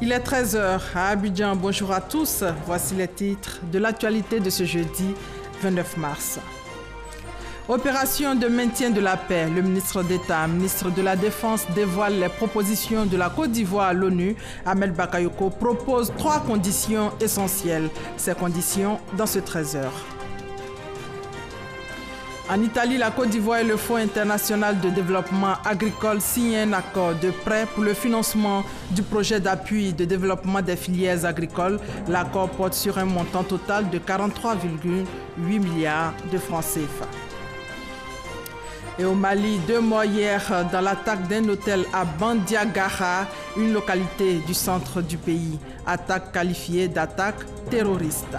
Il est 13 h à Abidjan. Bonjour à tous. Voici les titres de l'actualité de ce jeudi 29 mars. Opération de maintien de la paix. Le ministre d'État, ministre de la Défense, dévoile les propositions de la Côte d'Ivoire à l'ONU. Ahmed Bakayoko propose 3 conditions essentielles. Ces conditions dans ce 13 h. En Italie, la Côte d'Ivoire et le Fonds international de développement agricole signent un accord de prêt pour le financement du projet d'appui de développement des filières agricoles. L'accord porte sur un montant total de 43,8 milliards de francs CFA. Et au Mali, 2 morts hier dans l'attaque d'un hôtel à Bandiagara, une localité du centre du pays. Attaque qualifiée d'attaque terroriste.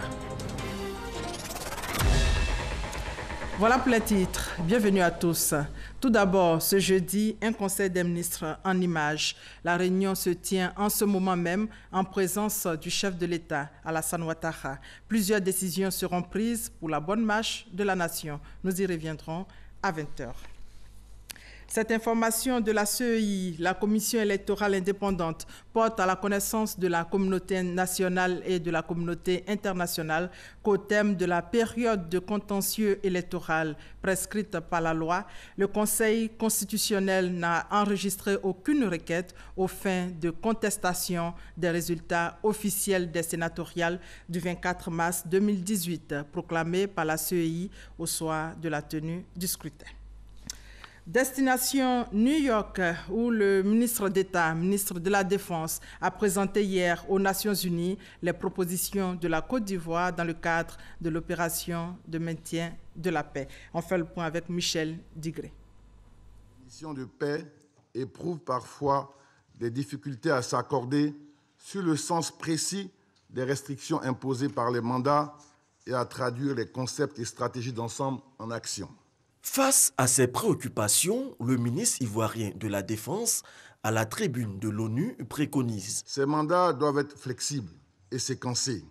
Voilà pour les titres. Bienvenue à tous. Tout d'abord, ce jeudi, un conseil des ministres en images. La réunion se tient en ce moment même en présence du chef de l'État, Alassane Ouattara. Plusieurs décisions seront prises pour la bonne marche de la nation. Nous y reviendrons à 20 h. Cette information de la CEI, la Commission électorale indépendante, porte à la connaissance de la communauté nationale et de la communauté internationale qu'au terme de la période de contentieux électoral prescrite par la loi, le Conseil constitutionnel n'a enregistré aucune requête aux fins de contestation des résultats officiels des sénatoriales du 24 mars 2018, proclamés par la CEI au soir de la tenue du scrutin. Destination New York, où le ministre d'État, ministre de la Défense, a présenté hier aux Nations Unies les propositions de la Côte d'Ivoire dans le cadre de l'opération de maintien de la paix. On fait le point avec Michel Digré. Les missions de paix éprouvent parfois des difficultés à s'accorder sur le sens précis des restrictions imposées par les mandats et à traduire les concepts et stratégies d'ensemble en action. Face à ces préoccupations, le ministre ivoirien de la Défense, à la tribune de l'ONU, préconise. Ces mandats doivent être flexibles et séquencés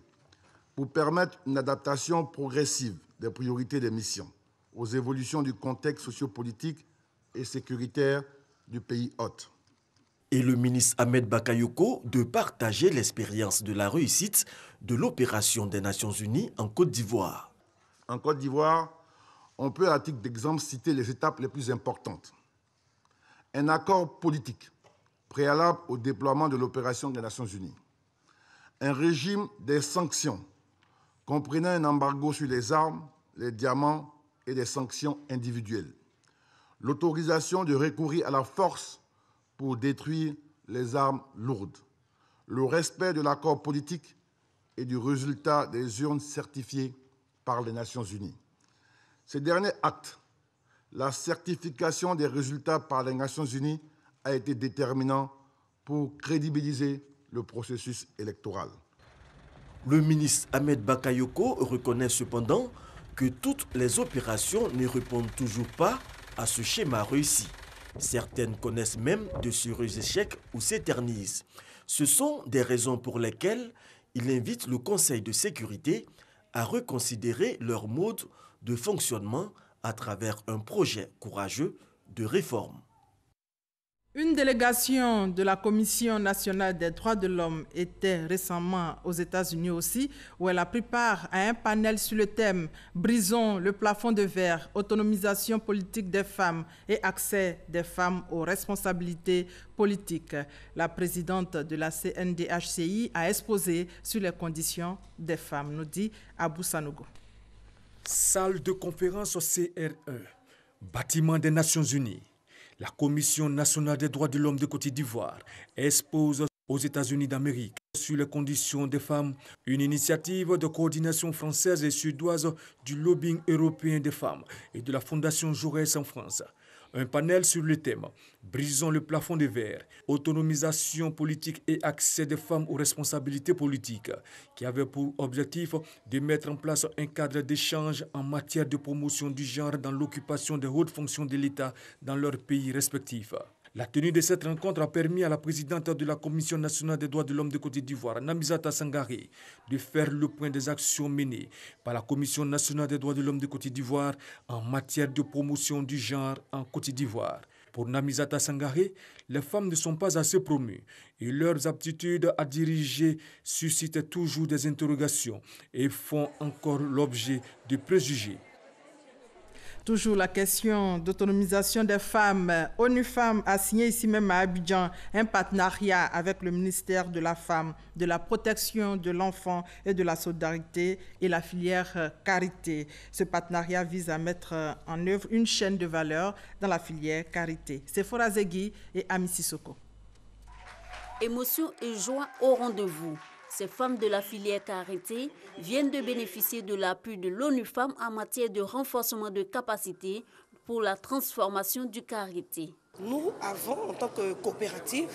pour permettre une adaptation progressive des priorités des missions aux évolutions du contexte sociopolitique et sécuritaire du pays hôte. Et le ministre Ahmed Bakayoko de partager l'expérience de la réussite de l'opération des Nations Unies en Côte d'Ivoire. En Côte d'Ivoire, on peut, à titre d'exemple, citer les étapes les plus importantes. Un accord politique préalable au déploiement de l'opération des Nations Unies. Un régime des sanctions comprenant un embargo sur les armes, les diamants et des sanctions individuelles. L'autorisation de recourir à la force pour détruire les armes lourdes. Le respect de l'accord politique et du résultat des urnes certifiées par les Nations Unies. Ces derniers actes, la certification des résultats par les Nations Unies a été déterminant pour crédibiliser le processus électoral. Le ministre Ahmed Bakayoko reconnaît cependant que toutes les opérations ne répondent toujours pas à ce schéma réussi. Certaines connaissent même de sérieux échecs ou s'éternisent. Ce sont des raisons pour lesquelles il invite le Conseil de sécurité à reconsidérer leur mode de fonctionnement à travers un projet courageux de réforme. Une délégation de la Commission nationale des droits de l'homme était récemment aux États-Unis aussi, où elle a pris part à un panel sur le thème « Brisons le plafond de verre, autonomisation politique des femmes et accès des femmes aux responsabilités politiques ». La présidente de la CNDHCI a exposé sur les conditions des femmes, nous dit Abou Sanogo. Salle de conférence au CRE, bâtiment des Nations Unies. La Commission nationale des droits de l'homme de Côte d'Ivoire expose aux États-Unis d'Amérique sur les conditions des femmes une initiative de coordination française et suédoise du lobbying européen des femmes et de la Fondation Jaurès en France. Un panel sur le thème « Brisons le plafond de verre, autonomisation politique et accès des femmes aux responsabilités politiques » qui avait pour objectif de mettre en place un cadre d'échange en matière de promotion du genre dans l'occupation des hautes fonctions de l'État dans leurs pays respectifs. La tenue de cette rencontre a permis à la présidente de la Commission nationale des droits de l'homme de Côte d'Ivoire, Namizata Sangaré, de faire le point des actions menées par la Commission nationale des droits de l'homme de Côte d'Ivoire en matière de promotion du genre en Côte d'Ivoire. Pour Namizata Sangaré, les femmes ne sont pas assez promues et leurs aptitudes à diriger suscitent toujours des interrogations et font encore l'objet de préjugés. Toujours la question d'autonomisation des femmes. ONU Femmes a signé ici même à Abidjan un partenariat avec le ministère de la Femme, de la Protection de l'Enfant et de la Solidarité et la filière Carité. Ce partenariat vise à mettre en œuvre une chaîne de valeur dans la filière Carité. C'est Sephora Zegui et Ami Sissoko. Émotion et joie au rendez-vous. Ces femmes de la filière Carité viennent de bénéficier de l'appui de l'ONU Femmes en matière de renforcement de capacités pour la transformation du Carité. Nous, avant, en tant que coopérative,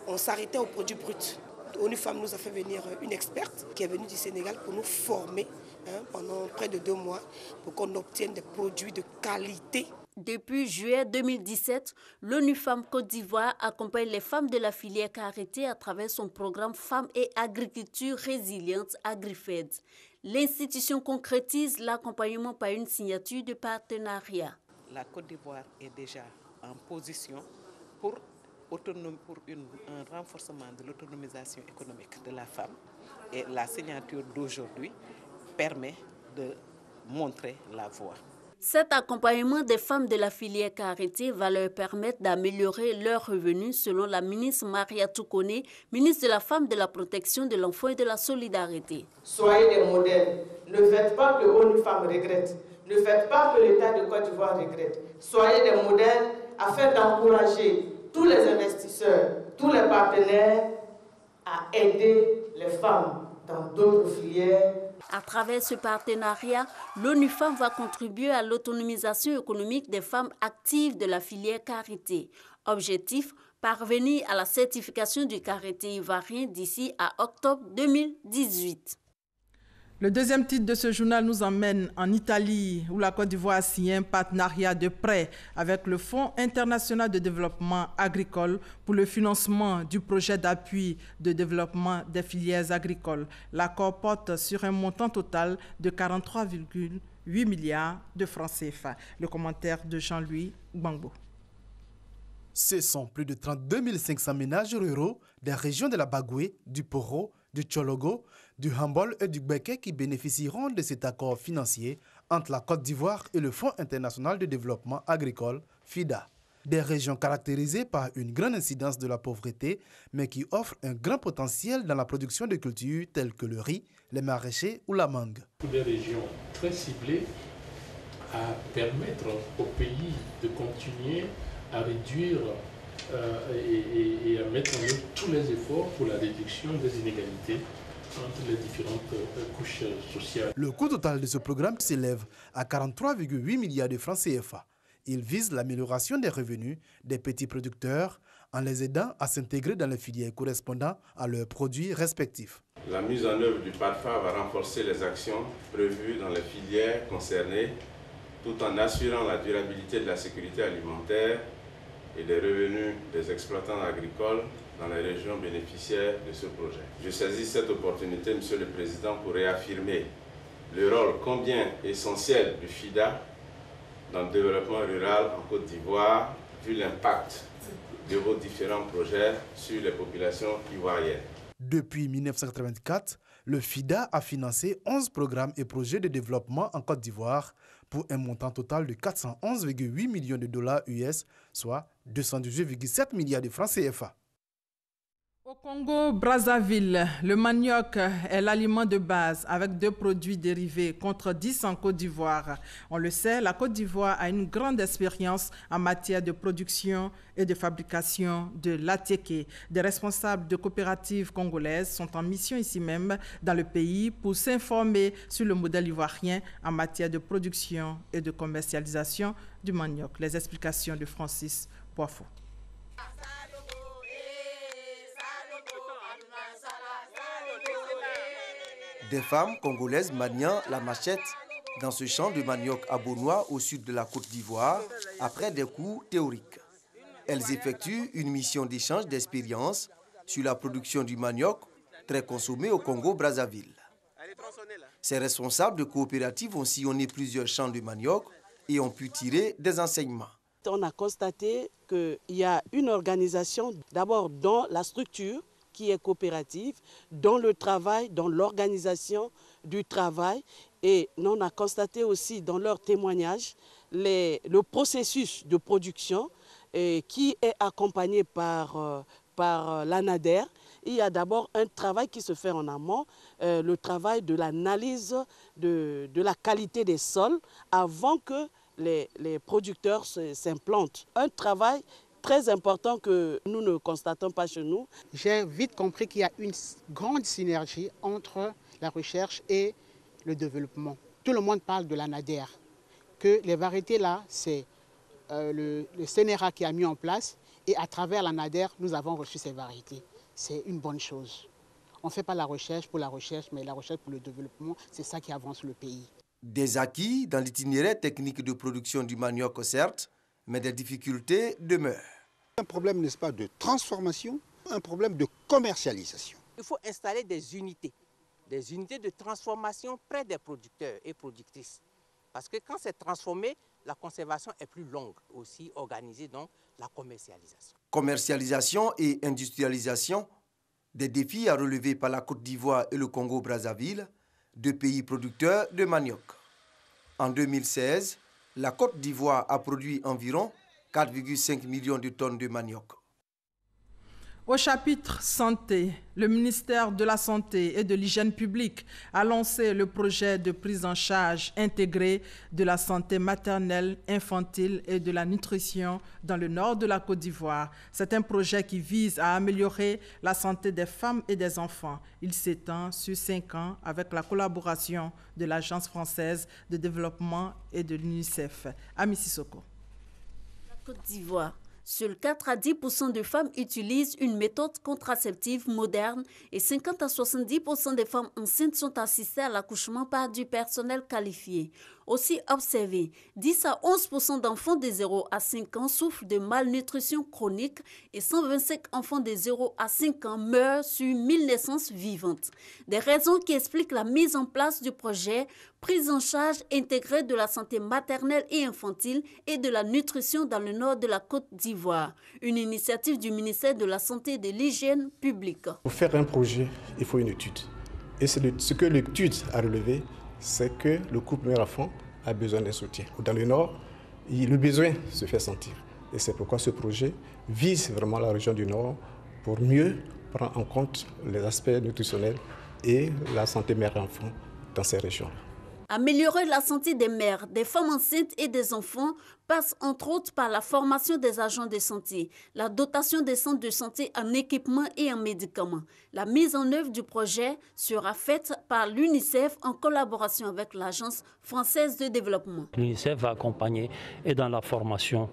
on s'arrêtait aux produits bruts. ONU Femmes nous a fait venir une experte qui est venue du Sénégal pour nous former pendant près de 2 mois pour qu'on obtienne des produits de qualité. Depuis juillet 2017, l'ONU Femmes Côte d'Ivoire accompagne les femmes de la filière Carité à travers son programme Femmes et Agriculture Résiliente AgriFed. L'institution concrétise l'accompagnement par une signature de partenariat. La Côte d'Ivoire est déjà en position pour un renforcement de l'autonomisation économique de la femme. Et la signature d'aujourd'hui permet de montrer la voie. Cet accompagnement des femmes de la filière Carité va leur permettre d'améliorer leurs revenus selon la ministre Maria Toukone, ministre de la Femme, de la Protection de l'Enfant et de la Solidarité. Soyez des modèles. Ne faites pas que ONU Femmes regrette. Ne faites pas que l'État de Côte d'Ivoire regrette. Soyez des modèles afin d'encourager tous les investisseurs, tous les partenaires à aider les femmes dans d'autres filières. À travers ce partenariat, l'ONU Femmes va contribuer à l'autonomisation économique des femmes actives de la filière Carité. Objectif, parvenir à la certification du Carité ivoirien d'ici à octobre 2018. Le deuxième titre de ce journal nous emmène en Italie, où la Côte d'Ivoire a signé un partenariat de prêt avec le Fonds international de développement agricole pour le financement du projet d'appui de développement des filières agricoles. L'accord porte sur un montant total de 43,8 milliards de francs CFA. Le commentaire de Jean-Louis Gbangbo. Ce sont plus de 32 500 ménages ruraux des régions de la Bagoué, du Poro, du Tchologo, du Hambol et du Gbeke qui bénéficieront de cet accord financier entre la Côte d'Ivoire et le Fonds international de développement agricole, FIDA. Des régions caractérisées par une grande incidence de la pauvreté, mais qui offrent un grand potentiel dans la production de cultures telles que le riz, les maraîchers ou la mangue. Des régions très ciblées à permettre au pays de continuer à réduire et à mettre en œuvre tous les efforts pour la réduction des inégalités entre les différentes couches sociales. Le coût total de ce programme s'élève à 43,8 milliards de francs CFA. Il vise l'amélioration des revenus des petits producteurs en les aidant à s'intégrer dans les filières correspondant à leurs produits respectifs. La mise en œuvre du PADFA va renforcer les actions prévues dans les filières concernées tout en assurant la durabilité de la sécurité alimentaire et des revenus des exploitants agricoles dans les régions bénéficiaires de ce projet. Je saisis cette opportunité, Monsieur le Président, pour réaffirmer le rôle combien essentiel du FIDA dans le développement rural en Côte d'Ivoire, vu l'impact de vos différents projets sur les populations ivoiriennes. Depuis 1984, le FIDA a financé 11 programmes et projets de développement en Côte d'Ivoire pour un montant total de 411,8 millions de dollars US, soit 218,7 milliards de francs CFA. Au Congo-Brazzaville, le manioc est l'aliment de base avec 2 produits dérivés contre 10 en Côte d'Ivoire. On le sait, la Côte d'Ivoire a une grande expérience en matière de production et de fabrication de l'atiéké. Des responsables de coopératives congolaises sont en mission ici même dans le pays pour s'informer sur le modèle ivoirien en matière de production et de commercialisation du manioc. Les explications de Francis Poifo. Des femmes congolaises maniant la machette dans ce champ de manioc à Beaunois au sud de la Côte d'Ivoire après des cours théoriques. Elles effectuent une mission d'échange d'expériences sur la production du manioc très consommé au Congo-Brazzaville. Ces responsables de coopératives ont sillonné plusieurs champs de manioc et ont pu tirer des enseignements. on a constaté qu'il y a une organisation, d'abord dans la structure qui est coopérative, dans le travail, dans l'organisation du travail. Et on a constaté aussi dans leurs témoignages le processus de production qui est accompagné par l'ANADER. Il y a d'abord un travail qui se fait en amont, le travail de l'analyse de la qualité des sols avant que les producteurs s'implantent. Un travail très important que nous ne constatons pas chez nous. J'ai vite compris qu'il y a une grande synergie entre la recherche et le développement. Tout le monde parle de l'ANADER, que les variétés là, c'est le CNRA qui a mis en place et à travers l'ANADER, nous avons reçu ces variétés. C'est une bonne chose. On ne fait pas la recherche pour la recherche, mais la recherche pour le développement, c'est ça qui avance le pays. Des acquis dans l'itinéraire technique de production du manioc, certes, mais des difficultés demeurent. Un problème, n'est-ce pas, de transformation, un problème de commercialisation. Il faut installer des unités de transformation près des producteurs et productrices. Parce que quand c'est transformé, la conservation est plus longue, aussi organisée, donc la commercialisation. Commercialisation et industrialisation, des défis à relever par la Côte d'Ivoire et le Congo-Brazzaville, deux pays producteurs de manioc. En 2016, la Côte d'Ivoire a produit environ 4,5 millions de tonnes de manioc. Au chapitre santé, le ministère de la Santé et de l'Hygiène publique a lancé le projet de prise en charge intégrée de la santé maternelle, infantile et de la nutrition dans le nord de la Côte d'Ivoire. C'est un projet qui vise à améliorer la santé des femmes et des enfants. Il s'étend sur 5 ans avec la collaboration de l'Agence française de développement et de l'UNICEF. Ami Sissoko. La Côte d'Ivoire. Seuls 4 à 10% de femmes utilisent une méthode contraceptive moderne et 50 à 70% des femmes enceintes sont assistées à l'accouchement par du personnel qualifié. Aussi observé, 10 à 11% d'enfants de 0 à 5 ans souffrent de malnutrition chronique et 125 enfants de 0 à 5 ans meurent sur 1000 naissances vivantes. Des raisons qui expliquent la mise en place du projet prise en charge intégrée de la santé maternelle et infantile et de la nutrition dans le nord de la Côte d'Ivoire. Une initiative du ministère de la Santé et de l'Hygiène publique. Pour faire un projet, il faut une étude. Et ce que l'étude a relevé, c'est que le couple mère-enfant a besoin d'un soutien. Dans le nord, le besoin se fait sentir. Et c'est pourquoi ce projet vise vraiment la région du nord pour mieux prendre en compte les aspects nutritionnels et la santé mère-enfant dans ces régions-là. Améliorer la santé des mères, des femmes enceintes et des enfants passe entre autres par la formation des agents de santé, la dotation des centres de santé en équipements et en médicaments. La mise en œuvre du projet sera faite par l'UNICEF en collaboration avec l'Agence française de développement. L'UNICEF va accompagner et dans la formation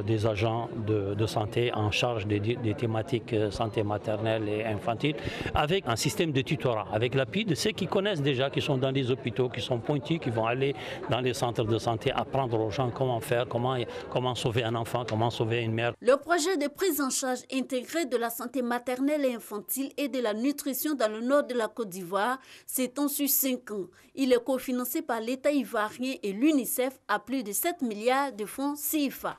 des agents de santé en charge des thématiques santé maternelle et infantile, avec un système de tutorat, avec l'appui de ceux qui connaissent déjà, qui sont dans les hôpitaux, qui sont pointus, qui vont aller dans les centres de santé, apprendre aux gens comment faire, comment sauver un enfant, comment sauver une mère. Le projet de prise en charge intégrée de la santé maternelle et infantile et de la nutrition dans le nord de la Côte d'Ivoire s'étend sur 5 ans. Il est cofinancé par l'État ivoirien et l'UNICEF à plus de 7 milliards de francs CFA.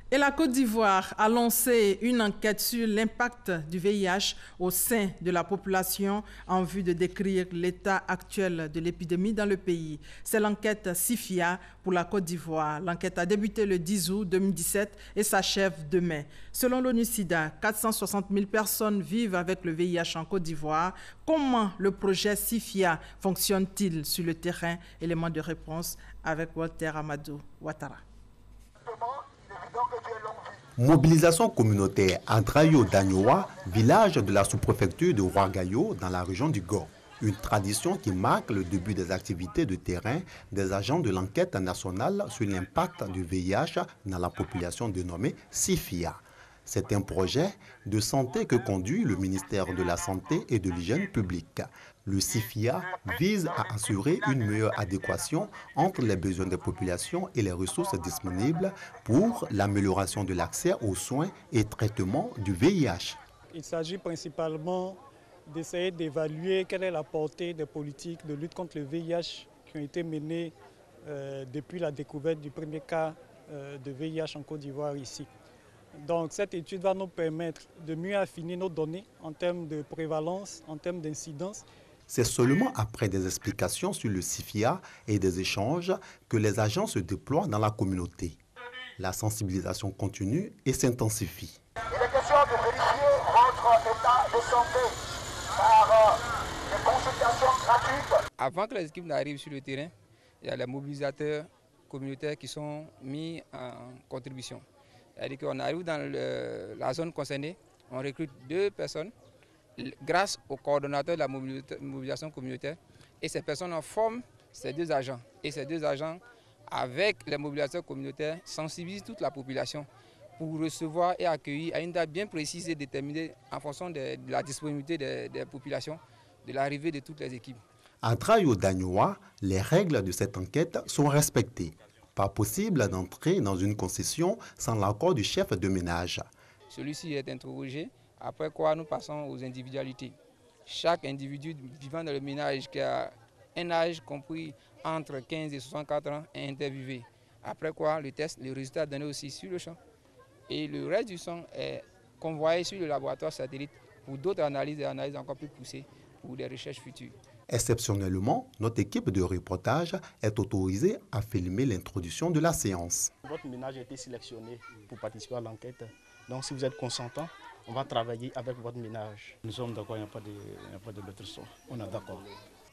Et la Côte d'Ivoire a lancé une enquête sur l'impact du VIH au sein de la population en vue de décrire l'état actuel de l'épidémie dans le pays. C'est l'enquête SIFIA pour la Côte d'Ivoire. L'enquête a débuté le 10 août 2017 et s'achève demain. Selon l'ONU-SIDA, 460 000 personnes vivent avec le VIH en Côte d'Ivoire. Comment le projet SIFIA fonctionne-t-il sur le terrain? Élément de réponse avec Walter Amadou Ouattara. Mobilisation communautaire à Drayo-Dagnoa, village de la sous-préfecture de Ouagayo dans la région du Gord. Une tradition qui marque le début des activités de terrain des agents de l'enquête nationale sur l'impact du VIH dans la population dénommée SIFIA. C'est un projet de santé que conduit le ministère de la Santé et de l'Hygiène publique. Le SIFIA vise à assurer une meilleure adéquation entre les besoins des populations et les ressources disponibles pour l'amélioration de l'accès aux soins et traitements du VIH. Il s'agit principalement d'essayer d'évaluer quelle est la portée des politiques de lutte contre le VIH qui ont été menées depuis la découverte du premier cas de VIH en Côte d'Ivoire ici. Donc cette étude va nous permettre de mieux affiner nos données en termes de prévalence, en termes d'incidence. C'est seulement après des explications sur le SIFIA et des échanges que les agents se déploient dans la communauté. La sensibilisation continue et s'intensifie. Il est question de vérifier votre état de santé par des consultations gratuites. Avant que les équipes n'arrivent sur le terrain, il y a les mobilisateurs communautaires qui sont mis en contribution. C'est-à-dire qu'on arrive dans la zone concernée, on recrute 2 personnes grâce au coordonnateur de la mobilisation communautaire et ces personnes en forment ces 2 agents. Et ces 2 agents, avec les mobilisateurs communautaires, sensibilisent toute la population pour recevoir et accueillir à une date bien précise et déterminée en fonction de la disponibilité des populations, de l'arrivée de toutes les équipes. À Trayo-Dagnoa, les règles de cette enquête sont respectées. Pas possible d'entrer dans une concession sans l'accord du chef de ménage. Celui-ci est interrogé, après quoi nous passons aux individualités. Chaque individu vivant dans le ménage qui a un âge compris entre 15 et 64 ans est interviewé. Après quoi le test, le résultat est donné aussi sur le champ. Et le reste du sang est convoyé sur le laboratoire satellite pour d'autres analyses et analyses encore plus poussées pour des recherches futures. Exceptionnellement, notre équipe de reportage est autorisée à filmer l'introduction de la séance. Votre ménage a été sélectionné pour participer à l'enquête. Donc si vous êtes consentant, on va travailler avec votre ménage. Nous sommes d'accord, il n'y a pas de l'autre son. On est d'accord.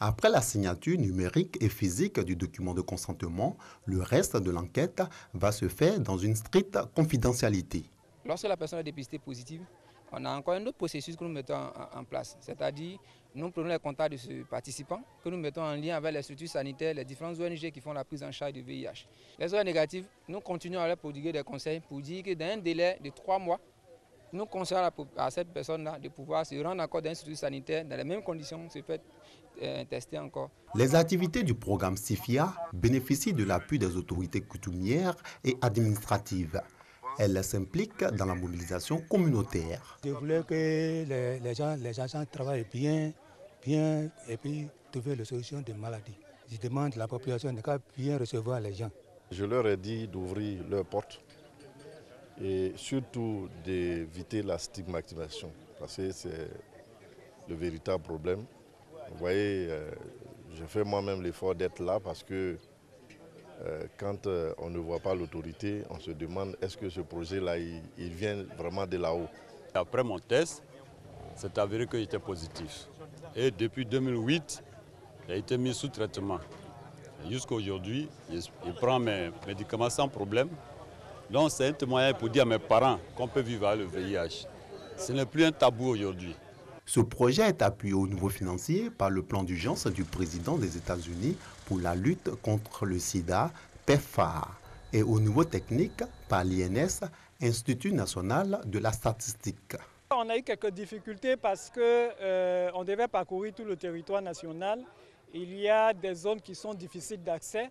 Après la signature numérique et physique du document de consentement, le reste de l'enquête va se faire dans une stricte confidentialité. Lorsque la personne est dépistée positive, on a encore un autre processus que nous mettons en place. C'est-à-dire, nous prenons les contacts de ce participant, que nous mettons en lien avec les structures sanitaires, les différentes ONG qui font la prise en charge du VIH. Les ONG négatives, nous continuons à leur prodiguer des conseils pour dire que dans un délai de 3 mois, nous conseillons à cette personne-là de pouvoir se rendre encore dans une structure sanitaire, dans les mêmes conditions, se faire tester encore. Les activités du programme SIFIA bénéficient de l'appui des autorités coutumières et administratives. Elle s'implique dans la mobilisation communautaire. Je voulais que les gens travaillent bien et puis trouver la solution des maladies. Je demande à la population de bien recevoir les gens. Je leur ai dit d'ouvrir leurs portes et surtout d'éviter la stigmatisation parce que c'est le véritable problème. Vous voyez, je fais moi-même l'effort d'être là parce que quand on ne voit pas l'autorité, on se demande est-ce que ce projet-là, il vient vraiment de là-haut. Après mon test, c'est avéré que j'étais positif. Et depuis 2008, j'ai été mis sous traitement. Jusqu'à aujourd'hui, je prends mes médicaments sans problème. Donc c'est un témoignage pour dire à mes parents qu'on peut vivre avec le VIH. Ce n'est plus un tabou aujourd'hui. Ce projet est appuyé au niveau financier par le plan d'urgence du président des États-Unis pour la lutte contre le sida, PEPFAR, et au niveau technique par l'INS, Institut national de la statistique. On a eu quelques difficultés parce qu'on devait parcourir tout le territoire national. Il y a des zones qui sont difficiles d'accès,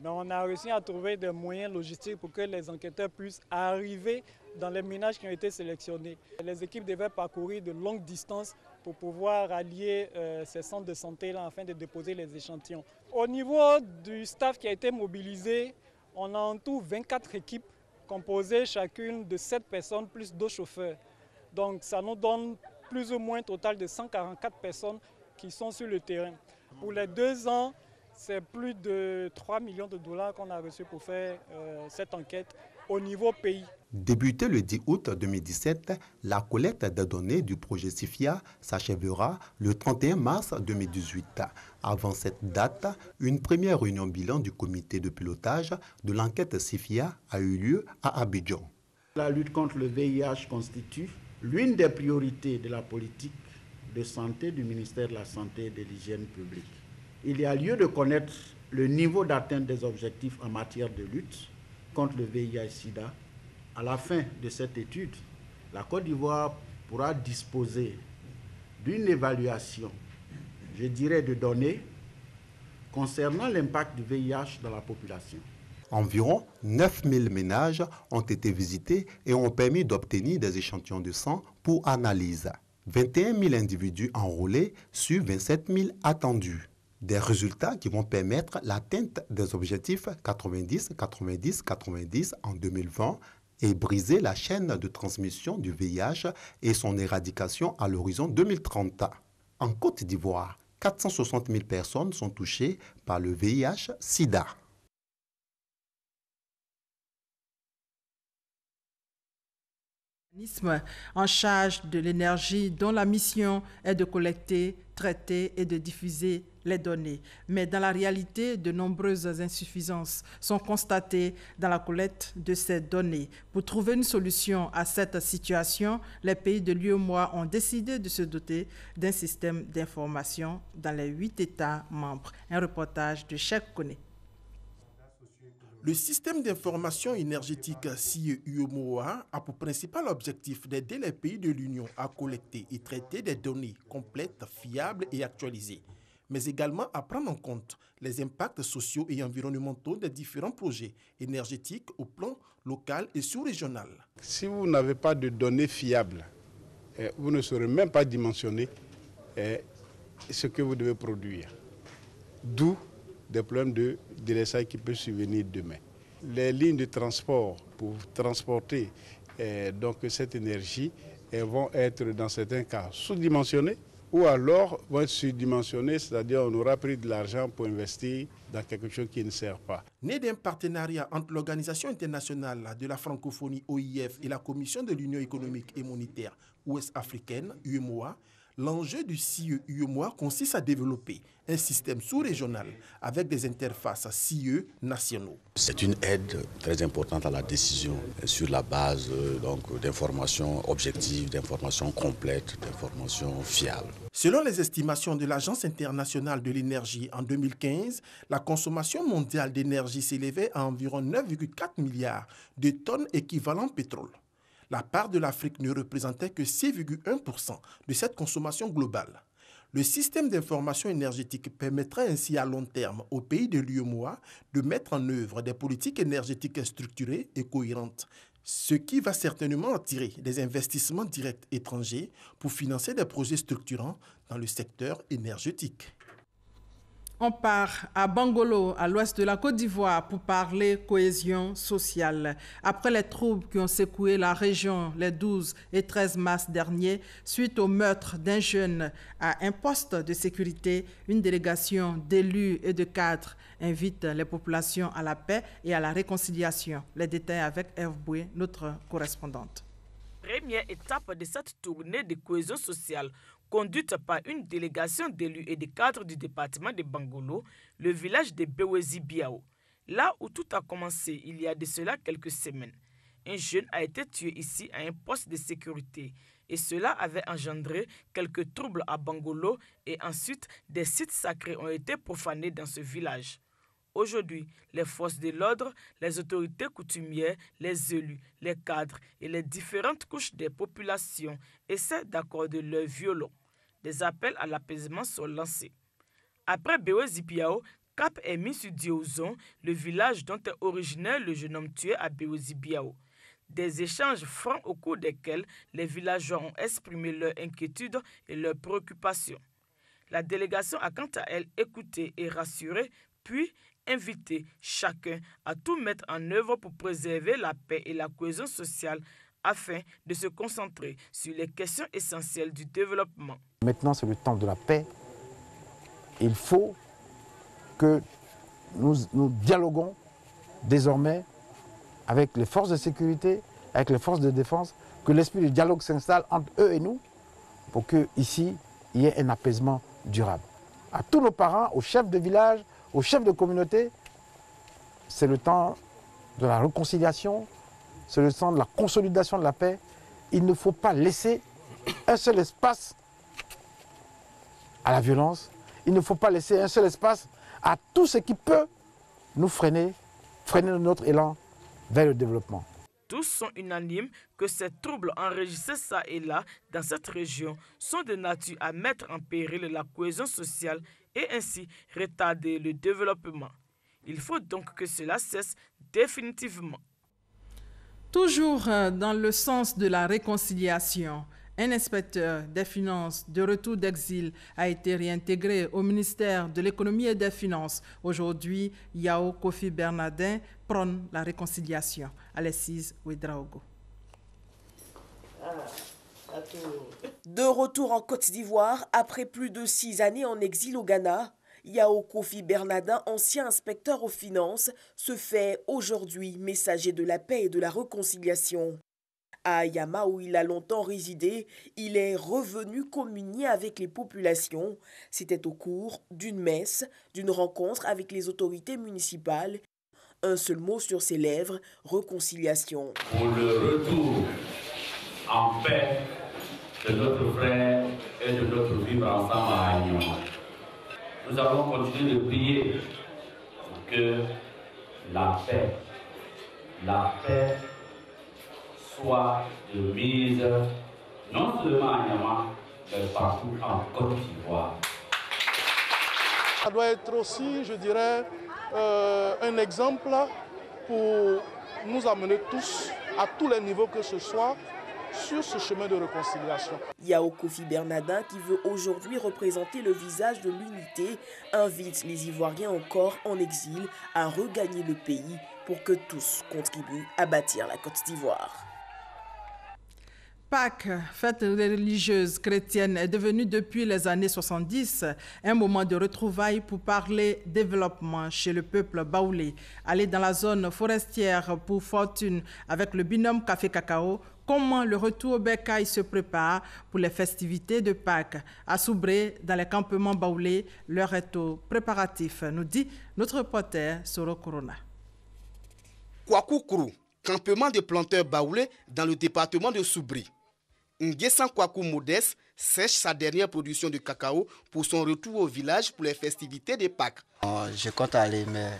mais on a réussi à trouver des moyens logistiques pour que les enquêteurs puissent arriver dans les ménages qui ont été sélectionnés. Les équipes devaient parcourir de longues distances pour pouvoir allier ces centres de santé-là afin de déposer les échantillons. Au niveau du staff qui a été mobilisé, on a en tout 24 équipes composées chacune de 7 personnes plus 2 chauffeurs. Donc ça nous donne plus ou moins un total de 144 personnes qui sont sur le terrain. Pour les 2 ans, c'est plus de 3 millions de dollars qu'on a reçus pour faire cette enquête au niveau pays. Débutée le 10 août 2017, la collecte des données du projet SIFIA s'achèvera le 31 mars 2018. Avant cette date, une première réunion bilan du comité de pilotage de l'enquête SIFIA a eu lieu à Abidjan. La lutte contre le VIH constitue l'une des priorités de la politique de santé du ministère de la Santé et de l'Hygiène publique. Il y a lieu de connaître le niveau d'atteinte des objectifs en matière de lutte contre le VIH-Sida. À la fin de cette étude, la Côte d'Ivoire pourra disposer d'une évaluation, je dirais, de données concernant l'impact du VIH dans la population. Environ 9000 ménages ont été visités et ont permis d'obtenir des échantillons de sang pour analyse. 21 000 individus enrôlés sur 27 000 attendus. Des résultats qui vont permettre l'atteinte des objectifs 90-90-90 en 2020 et briser la chaîne de transmission du VIH et son éradication à l'horizon 2030. En Côte d'Ivoire, 460 000 personnes sont touchées par le VIH-Sida. En charge de l'énergie dont la mission est de collecter, traiter et de diffuser les données. Mais dans la réalité, de nombreuses insuffisances sont constatées dans la collecte de ces données. Pour trouver une solution à cette situation, les pays de l'UEMOA ont décidé de se doter d'un système d'information dans les 8 États membres. Un reportage de Cheikh Koné. Le système d'information énergétique CIE-UEMOA a pour principal objectif d'aider les pays de l'Union à collecter et traiter des données complètes, fiables et actualisées, mais également à prendre en compte les impacts sociaux et environnementaux des différents projets énergétiques au plan local et sous-régional. Si vous n'avez pas de données fiables, vous ne saurez même pas dimensionner ce que vous devez produire. D'où des problèmes de délestage qui peuvent survenir demain. Les lignes de transport pour transporter donc cette énergie vont être dans certains cas sous-dimensionnées ou alors vont être surdimensionnées, c'est-à-dire on aura pris de l'argent pour investir dans quelque chose qui ne sert pas. Né d'un partenariat entre l'Organisation internationale de la francophonie OIF et la Commission de l'Union économique et monétaire ouest-africaine, UEMOA, l'enjeu du CIE-UEMOA consiste à développer un système sous-régional avec des interfaces CIE nationaux. C'est une aide très importante à la décision sur la base d'informations objectives, d'informations complètes, d'informations fiables. Selon les estimations de l'Agence internationale de l'énergie en 2015, la consommation mondiale d'énergie s'élevait à environ 9,4 milliards de tonnes équivalent pétrole. La part de l'Afrique ne représentait que 6,1% de cette consommation globale. Le système d'information énergétique permettra ainsi à long terme aux pays de l'UEMOA de mettre en œuvre des politiques énergétiques structurées et cohérentes, ce qui va certainement attirer des investissements directs étrangers pour financer des projets structurants dans le secteur énergétique. On part à Bangolo, à l'ouest de la Côte d'Ivoire, pour parler cohésion sociale. Après les troubles qui ont secoué la région les 12 et 13 mars dernier, suite au meurtre d'un jeune à un poste de sécurité, une délégation d'élus et de cadres invite les populations à la paix et à la réconciliation. Les détails avec Eve Boué, notre correspondante. Première étape de cette tournée de cohésion sociale conduite par une délégation d'élus et de cadres du département de Bangolo, le village de Bewezi-Biao. Là où tout a commencé il y a de cela quelques semaines. Un jeune a été tué ici à un poste de sécurité et cela avait engendré quelques troubles à Bangolo et ensuite des sites sacrés ont été profanés dans ce village. Aujourd'hui, les forces de l'ordre, les autorités coutumières, les élus, les cadres et les différentes couches des populations essaient d'accorder leur violon. Des appels à l'apaisement sont lancés. Après Bewezi-Biao, cap est mis sur Diouzon, le village dont est originaire le jeune homme tué à Bewezi-Biao. Des échanges francs au cours desquels les villageois ont exprimé leurs inquiétudes et leurs préoccupations. La délégation a quant à elle écouté et rassuré, puis invité chacun à tout mettre en œuvre pour préserver la paix et la cohésion sociale afin de se concentrer sur les questions essentielles du développement. Maintenant, c'est le temps de la paix. Il faut que nous dialoguons désormais avec les forces de sécurité, avec les forces de défense, que l'esprit de dialogue s'installe entre eux et nous pour qu'ici, il y ait un apaisement durable. À tous nos parents, aux chefs de village, aux chefs de communauté, c'est le temps de la réconciliation, c'est le temps de la consolidation de la paix. Il ne faut pas laisser un seul espace à la violence. Il ne faut pas laisser un seul espace à tout ce qui peut nous freiner notre élan vers le développement. Tous sont unanimes que ces troubles enregistrés ça et là dans cette région sont de nature à mettre en péril la cohésion sociale et ainsi retarder le développement. Il faut donc que cela cesse définitivement. Toujours dans le sens de la réconciliation, Un inspecteur des finances de retour d'exil a été réintégré au ministère de l'économie et des finances. Aujourd'hui, Yao Kofi Bernardin prône la réconciliation. Alexis Ouedraogo. De retour en Côte d'Ivoire, après plus de 6 années en exil au Ghana, Yao Kofi Bernardin, ancien inspecteur aux finances, se fait aujourd'hui messager de la paix et de la réconciliation. À Ayama, où il a longtemps résidé, il est revenu communier avec les populations. C'était au cours d'une messe, d'une rencontre avec les autorités municipales. Un seul mot sur ses lèvres, réconciliation. Pour le retour en paix de notre frère et de notre vivre ensemble à Ayama. Nous allons continuer de prier pour que la paix soit de mise non seulement à Ayama, mais partout en Côte d'Ivoire. Ça doit être aussi, je dirais, un exemple pour nous amener tous, à tous les niveaux que ce soit, sur ce chemin de réconciliation. Yao Kofi Bernardin, qui veut aujourd'hui représenter le visage de l'unité, invite les Ivoiriens encore en exil à regagner le pays pour que tous contribuent à bâtir la Côte d'Ivoire. Pâques, fête religieuse chrétienne, est devenue depuis les années 70 un moment de retrouvailles pour parler développement chez le peuple baoulé. Aller dans la zone forestière pour fortune avec le binôme café-cacao, comment le retour au bercail se prépare pour les festivités de Pâques. À Soubré, dans les campements baoulés, l'heure est au préparatif, nous dit notre reporter Soro Corona. Kwakou-Krou, campement de planteurs baoulés dans le département de Soubri. Nguessan Kwakou Modeste sèche sa dernière production de cacao pour son retour au village pour les festivités de Pâques. Je compte aller, mais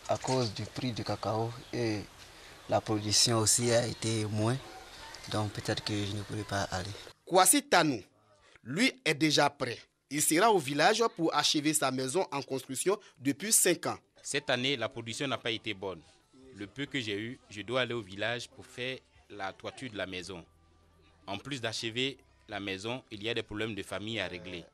à cause du prix du cacao et la production aussi a été moins, donc peut-être que je ne pourrai pas aller. Kwasi Tanou, lui, est déjà prêt. Il sera au village pour achever sa maison en construction depuis 5 ans. Cette année, la production n'a pas été bonne. Le peu que j'ai eu, je dois aller au village pour faire la toiture de la maison. En plus d'achever la maison, il y a des problèmes de famille à régler.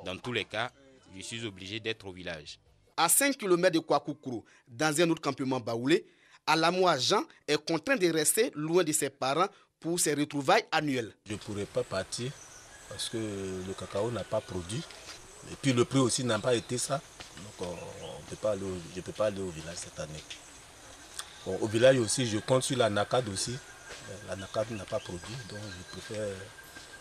Dans tous les cas, je suis obligé d'être au village. À 5 km de Kwakou-Krou, dans un autre campement baoulé, Alamoua Jean est contraint de rester loin de ses parents pour ses retrouvailles annuelles. Je ne pourrais pas partir parce que le cacao n'a pas produit. Et puis le prix aussi n'a pas été ça. Donc je ne peux pas aller au village cette année. Bon, au village aussi, je compte sur la NACAD aussi. La NACAD n'a pas produit, donc je préfère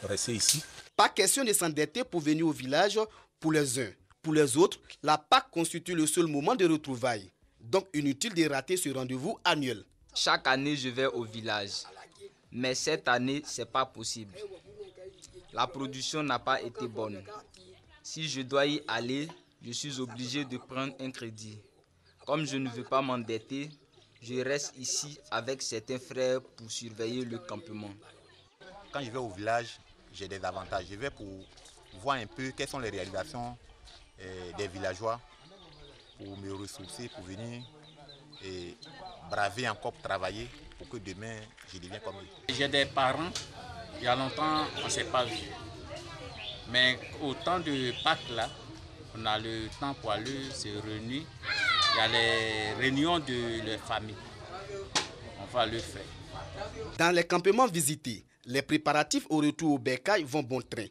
rester ici. Pas question de s'endetter pour venir au village pour les uns. Pour les autres, la Pâques constitue le seul moment de retrouvailles. Donc inutile de rater ce rendez-vous annuel. Chaque année, je vais au village. Mais cette année, ce n'est pas possible. La production n'a pas été bonne. Si je dois y aller, je suis obligé de prendre un crédit. Comme je ne veux pas m'endetter, je reste ici avec certains frères pour surveiller le campement. Quand je vais au village, j'ai des avantages. Je vais pour voir un peu quelles sont les réalisations des villageois pour me ressourcer, pour venir et braver encore, pour travailler pour que demain, je devienne comme eux. J'ai des parents, il y a longtemps, on ne s'est pas vu. Mais au temps de Pâques, là, on a le temps pour aller se réunir. Il y a les réunions de la famille. On va le faire. Dans les campements visités, les préparatifs au retour au bercail vont bon train.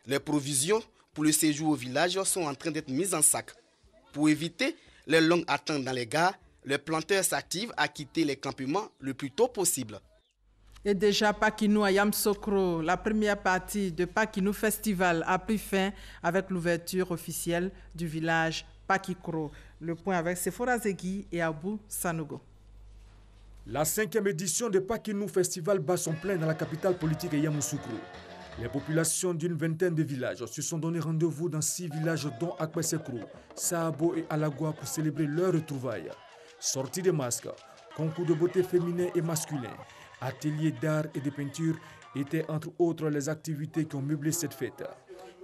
Les provisions pour le séjour au village sont en train d'être mises en sac. Pour éviter les longues attentes dans les gares, les planteurs s'activent à quitter les campements le plus tôt possible. Et déjà, Pakinou à Yamsokro, la première partie de Pakinou Festival a pris fin avec l'ouverture officielle du village Pakikro. Le point avec Sephora Zegui et Abou Sanogo. La 5e édition de Pakinou Festival bat son plein dans la capitale politique Yamoussoukro. Les populations d'une vingtaine de villages se sont donné rendez-vous dans 6 villages dont Akpesekro, Saabo et Alagua pour célébrer leurs retrouvailles. Sortie de masques, concours de beauté féminin et masculin, ateliers d'art et de peinture étaient entre autres les activités qui ont meublé cette fête.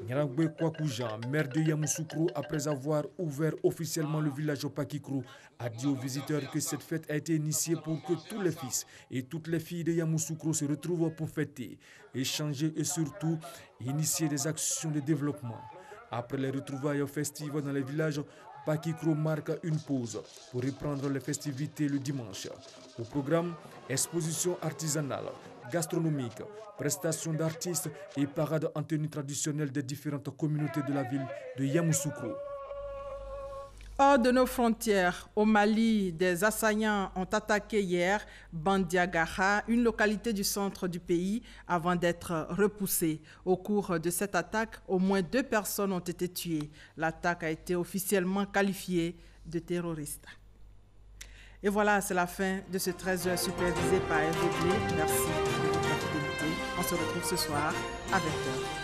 Nyarangwe Kwakoujan, maire de Yamoussoukro, après avoir ouvert officiellement le village Pakikro, a dit aux visiteurs que cette fête a été initiée pour que tous les fils et toutes les filles de Yamoussoukro se retrouvent pour fêter, échanger et surtout initier des actions de développement. Après les retrouvailles festives dans les villages, Pakikro marque une pause pour reprendre les festivités le dimanche. Au programme, exposition artisanale, gastronomique, prestations d'artistes et parades en tenue traditionnelle des différentes communautés de la ville de Yamoussoukro. Hors de nos frontières, au Mali, des assaillants ont attaqué hier Bandiagara, une localité du centre du pays, avant d'être repoussés. Au cours de cette attaque, au moins 2 personnes ont été tuées. L'attaque a été officiellement qualifiée de terroriste. Et voilà, c'est la fin de ce 13h supervisé par RDB. Merci de votre fidélité. On se retrouve ce soir à 20h.